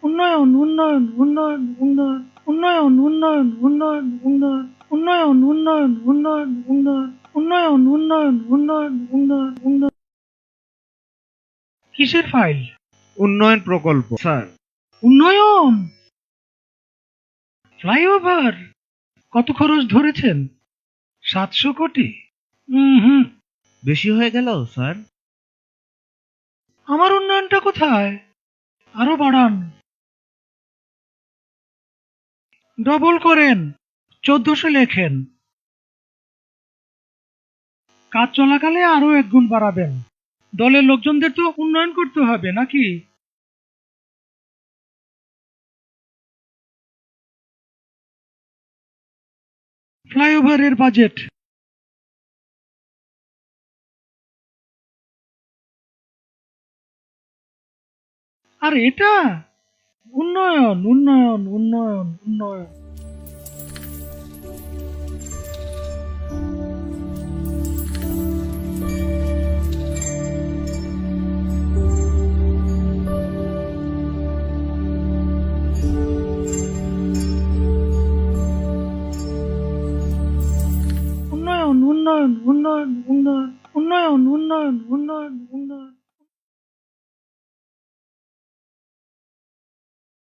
উন্নয়ন উন্নয়ন উন্নয়ন উন্নয়ন উন্নয়ন উন্নয়ন উন্নয়ন উন্নয়ন উন্নয়ন উন্নয়ন উন্নয়ন উন্নয়ন উন্নয়ন উন্নয়ন উন্নয়ন উন্নয়ন উন্নয়ন। কিসের ফাইল? উন্নয়ন প্রকল্প স্যার। উন্নয়ন ফ্লাইওভার কত খরচ ধরেছেন? 700 কোটি? হুম, বেশি হয়ে গেল স্যার। আমার উন্নয়নটা কোথায়? আরো বাড়ান, ডবল করেন, 1400 লেখেন। কাজ চলাকালে আরো 1 গুণ বাড়াবেন। দলের লোকজনদের তো উন্নয়ন করতে হবে নাকি? ফ্লাইওভারের বাজেট আর এটা উন্নয়ন উন্নয়ন উন্নয়ন উন্নয়ন। উন্নয়ন উন্নয়ন উন্নয়ন উন্নয়ন উন্নয়ন উন্নয়ন উন্নয়ন উন্নয়ন।